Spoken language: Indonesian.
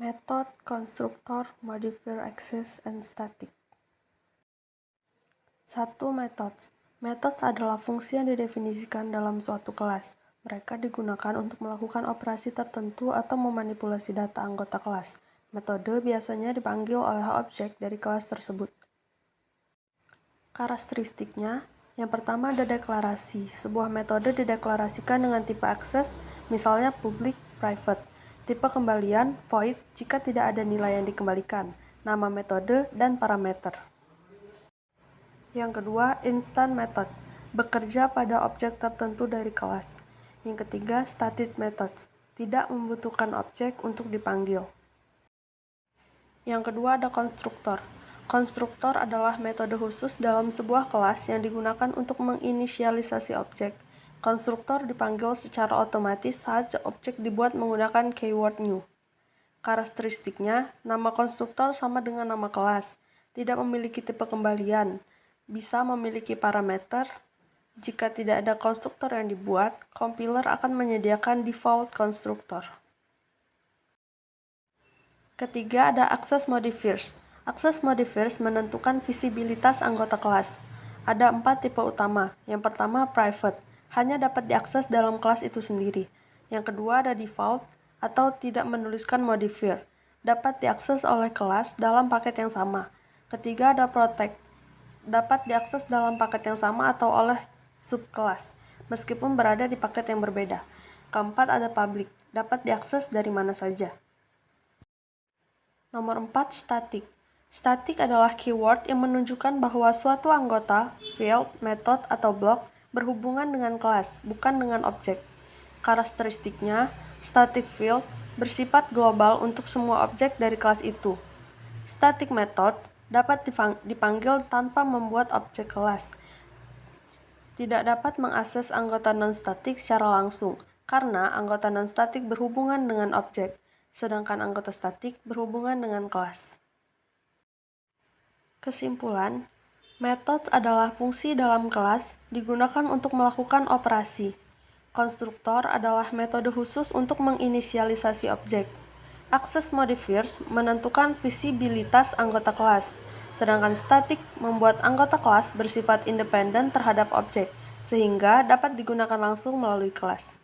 Method, konstruktor, modifier access, and static. 1. Methods. Methods adalah fungsi yang didefinisikan dalam suatu kelas. Mereka digunakan untuk melakukan operasi tertentu atau memanipulasi data anggota kelas. Metode biasanya dipanggil oleh objek dari kelas tersebut. Karakteristiknya, yang pertama ada deklarasi. Sebuah metode dideklarasikan dengan tipe akses, misalnya public, private. Tipe kembalian, void, jika tidak ada nilai yang dikembalikan. Nama metode dan parameter. Yang kedua, instant method, bekerja pada objek tertentu dari kelas. Yang ketiga, static method, tidak membutuhkan objek untuk dipanggil. Yang kedua ada konstruktor. Konstruktor adalah metode khusus dalam sebuah kelas yang digunakan untuk menginisialisasi objek. Konstruktor dipanggil secara otomatis saat objek dibuat menggunakan keyword new. Karakteristiknya, nama konstruktor sama dengan nama kelas, tidak memiliki tipe kembalian, bisa memiliki parameter. Jika tidak ada konstruktor yang dibuat, compiler akan menyediakan default konstruktor. Ketiga ada access modifiers. Access modifiers menentukan visibilitas anggota kelas. Ada 4 tipe utama. Yang pertama private, hanya dapat diakses dalam kelas itu sendiri. Yang kedua ada default atau tidak menuliskan modifier, dapat diakses oleh kelas dalam paket yang sama. Ketiga ada protect, dapat diakses dalam paket yang sama atau oleh subkelas, meskipun berada di paket yang berbeda. Keempat ada public, dapat diakses dari mana saja. Nomor 4, static. Static adalah keyword yang menunjukkan bahwa suatu anggota, field, method, atau block berhubungan dengan kelas, bukan dengan objek. Karakteristiknya, static field bersifat global untuk semua objek dari kelas itu. Static method dapat dipanggil tanpa membuat objek kelas. Tidak dapat mengakses anggota non-static secara langsung, karena anggota non-static berhubungan dengan objek, sedangkan anggota statik berhubungan dengan kelas. Kesimpulan, metode adalah fungsi dalam kelas digunakan untuk melakukan operasi. Konstruktor adalah metode khusus untuk menginisialisasi objek. Access modifiers menentukan visibilitas anggota kelas, sedangkan static membuat anggota kelas bersifat independen terhadap objek, sehingga dapat digunakan langsung melalui kelas.